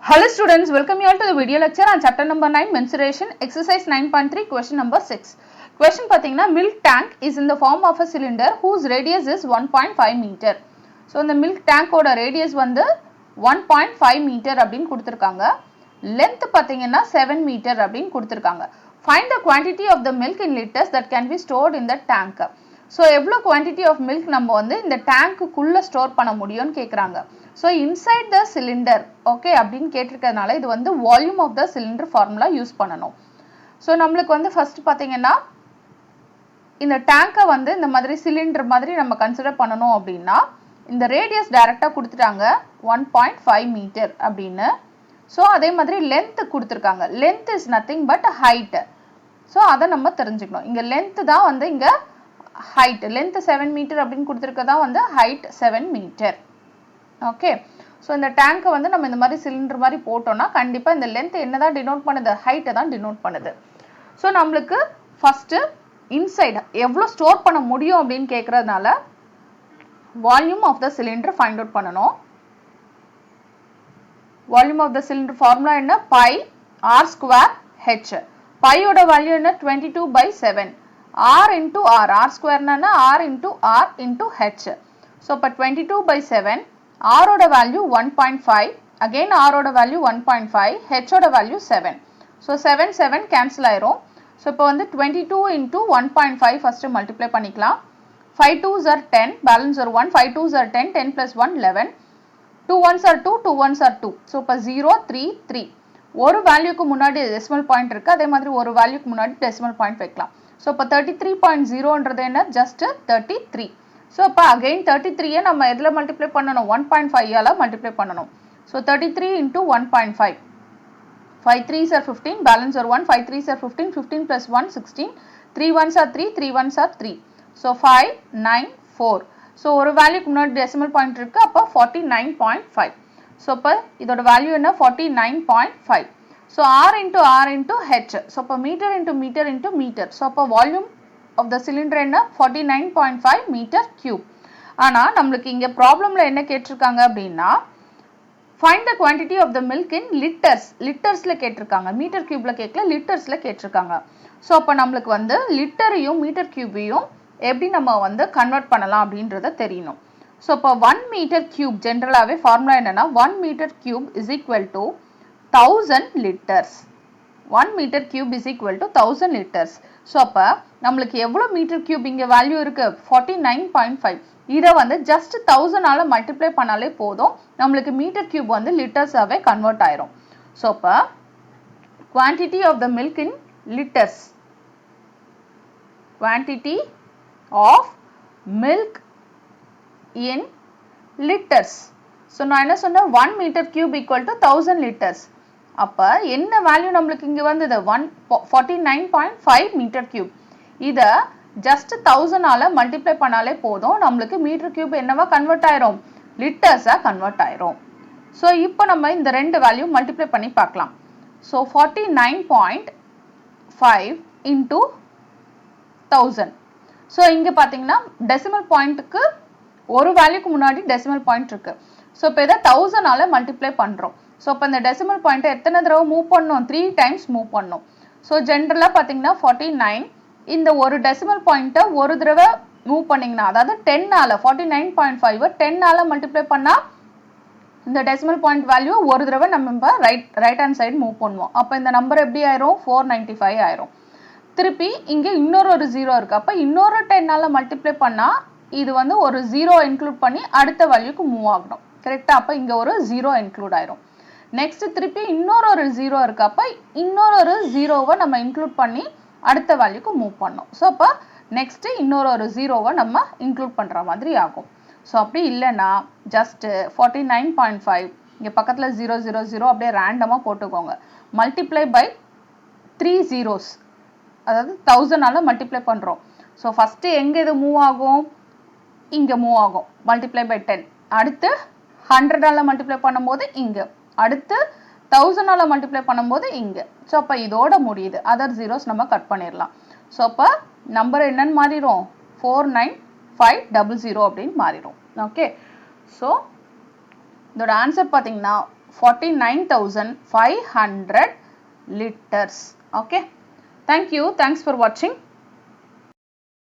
Hello students, welcome you all to the video lecture on chapter number 9 mensuration exercise 9.3 question number 6. Question pathina milk tank is in the form of a cylinder whose radius is 1.5 meter. So இந்த milk tank oda radius வந்து 1.5 meter அப்படினு கொடுத்திருக்காங்க. Length pathina 7 meter அப்படினு கொடுத்திருக்காங்க. Find the quantity of the milk in liters that can be stored in the tank. So எவ்வளவு quantity of milk நம்ம வந்து இந்த tank குள்ள ஸ்டோர் பண்ண முடியும்னு கேக்குறாங்க. So inside the cylinder, okay அப்படினு கேட்டிருக்கிறதுனால இது வந்து volume of the cylinder formula use பண்ணனும். So நம்மளுக்கு வந்து first பாத்தீங்கன்னா இந்த tank வந்து இந்த மாதிரி cylinder மாதிரி நம்ம கன்சிடர் பண்ணனும் அப்படினா இந்த radius டைரக்டா கொடுத்துட்டாங்க 1.5 meter அப்படினு. So அதே மாதிரி length கொடுத்திருக்காங்க. Length is nothing but height. So அத நம்ம தெரிஞ்சுக்கணும். இங்க length தான் வந்து இங்க height. Length 7 meter அப்படினு கொடுத்திருக்கதா வந்து height 7 meter. Okay. So இந்த tank வந்து நம்ம இந்த மாதிரி cylinder மாதிரி போட்டோம்னா கண்டிப்பா இந்த length என்னதான் denote பண்ணுது? height தான் denote பண்ணுது. So நம்மளுக்கு first inside எவ்வளவு ஸ்டோர் பண்ண முடியும் அப்படினு கேக்குறதுனால volume of the cylinder find out பண்ணனும். Volume of the cylinder formula என்ன? Pi r square h. Pi ஓட value என்ன? 22/7. R into R. R square என்ன? R into R into h. So இப்ப 22/7. R ஓட value 1.5. Again R ஓட value 1.5. H ஓட value 7. So 7 7 cancel ஆயிரும். So இப்ப வந்து 22 into 1.5 first multiply பண்ணிக்கலாம். 5 2s are 10. Balance are 1. 5 2s are 10. 10 plus 1 11. 2 1s are 2. 2 1s are 2. So இப்ப 0 3 3. ஒரு வேல்யூக்கு முன்னாடி decimal point இருக்கு. அதே மாதிரி ஒரு வேல்யூக்கு முன்னாடி decimal point வைக்கலாம். So இப்ப 33.0ன்றது என்ன? Just 33. So அப்ப again 33 நம்ம எதுல multiply பண்ணனும்? 1.5 ஆல multiply பண்ணனும். So 33 into 1.5. 5 3s are 15. Balance are 1. 5 3s are 15. 15 plus 1 16. 3 1s are 3. 3 1s are 3. So 5 9 4. So ஒரு வேல்யூக்கு முன்னாடி decimal point இருக்கு. அப்ப 49.5. So அப்ப இதோட வேல்யூ என்ன? 49.5. So R into R into H. So அப்ப meter into meter into meter. So அப்ப volume of the cylinder என்ன? 49.5 meter cube. ஆனா நம்மளுக்கு இங்க ப்ராப்ளம்ல என்ன கேட்டிருக்காங்க அப்படின்னா find the quantity of the milk in liters. லிட்டர்ஸ்ல கேட்டிருக்காங்க. மீட்டர் கியூப்ல கேட்கல, லிட்டர்ஸ்ல கேட்டிருக்காங்க. ஸோ அப்போ நம்மளுக்கு வந்து லிட்டரையும் மீட்டர் கியூபையும் எப்படி நம்ம வந்து கன்வெர்ட் பண்ணலாம் அப்படின்றத தெரியணும். ஸோ இப்போ 1 மீட்டர் கியூப் ஜென்ரலாகவே ஃபார்முலா என்னன்னா 1 metre cube is equal to 1000 litres. 1 metre cube is equal to 1000 litres. So அப்போ நம்மளுக்கு எவ்வளோ மீட்டர் கியூப் இங்கே வேல்யூ இருக்கு? 49.5. இதை வந்து ஜஸ்ட் 1000 ஆல மல்டிப்ளை பண்ணாலே போதும், நம்மளுக்கு மீட்டர் கியூப் வந்து லிட்டர்ஸாவே கன்வெர்ட் ஆயிரும். ஸோ அப்போ quantity of the milk in litres, quantity of milk in litres. So நான் என்ன சொன்னேன்? 1 metre cube equal to 1000 litres. அப்ப என்ன வேல்யூ நம்மளுக்கு இங்க வந்தது? 49.5 மீட்டர் கியூப். இத ஜஸ்ட் 1000 ஆல மல்டிப்ளை பண்ணாலே போதும், நம்மளுக்கு மீட்டர் கியூப் என்னவா கன்வெர்ட் ஆயிரும்? லிட்டர்ஸா கன்வெர்ட் ஆயிரும். சோ இப்போ நம்ம இந்த ரெண்டு வேல்யூ மல்டிப்ளை பண்ணி பார்க்கலாம். So 49.5 into 1000. சோ இங்க பாத்தீங்கன்னா டெசிமல் பாயிண்ட்க்கு ஒரு வேல்யூக்கு முன்னாடி டெசிமல் பாயிண்ட் இருக்கு. சோ இப்போ இத 1000 ஆல மல்டிப்ளை பண்றோம். சோ அப்ப இந்த டெசிமல் பாயிண்ட் எத்தனை தடவை மூவ் பண்ணனும்? 3 டைம்ஸ் மூவ் பண்ணனும். சோ ஜெனரலா பாத்தீங்கன்னா 49 இந்த ஒரு டெசிமல் பாயிண்ட ஒரு தடவை மூவ் பண்ணீங்கன்னா, அதாவது 10 ஆல 49.5 10 ஆல மல்டிப்ளை பண்ணா இந்த டெசிமல் பாயிண்ட் வேல்யூ ஒரு தடவை நம்ம ரைட் ஹேண்ட் சைடு மூவ் பண்ணுவோம். அப்ப இந்த நம்பர் எப்படி ஆயிரும்? 495 ஆயிரும். திருப்பி இங்க இன்னொரு 0 இருக்கு. அப்ப இன்னொரு 10 ஆல மல்டிப்ளை பண்ணா இது வந்து ஒரு 0 இன்க்ளூட் பண்ணி அடுத்த வேல்யூக்கு மூவ் ஆகணும். கரெக்ட்டா? அப்ப இங்க ஒரு 0 இன்க்ளூட் ஆயிரும். நெக்ஸ்ட் திருப்பி இன்னொரு 0 இருக்கு. அப்ப இன்னொரு 0வை நம்ம இன்க்ளூட் பண்ணி அடுத்த வேல்யூக்கு மூவ் பண்ணோம். சோ அப்ப நெக்ஸ்ட் இன்னொரு 0வை நம்ம இன்க்ளூட் பண்ற மாதிரி ஆகும். சோ அப்படி இல்லனா ஜஸ்ட் 49.5 இங்க பக்கத்துல 0 0 0 அப்படியே ரேண்டமா போட்டுக்கோங்க. மல்டிப்ளை பை 3 zeros, அதாவது 1000 ஆல மல்டிப்ளை பண்றோம். சோ ஃபர்ஸ்ட் எங்க இது மூவ் ஆகும்? இங்க மூவ் ஆகும். Multiply by 10. அடுத்து 100 ஆல மல்டிப்ளை பண்ணும்போது இங்க, அடுத்து 1000 ஆல மல்டிப்ளை பண்ணும்போது இங்க. சோ அப்ப இதோட முடியுது. அதர் zeros நம்ம கட் பண்ணிரலாம். சோ அப்ப நம்பர் என்னன்னு மாறிரும்? 49500 அப்படினு மாறிரும். ஓகே. சோ இதோட ஆன்சர் பாத்தீங்கன்னா 49,500 liters. Okay. Thank you. Thanks for watching.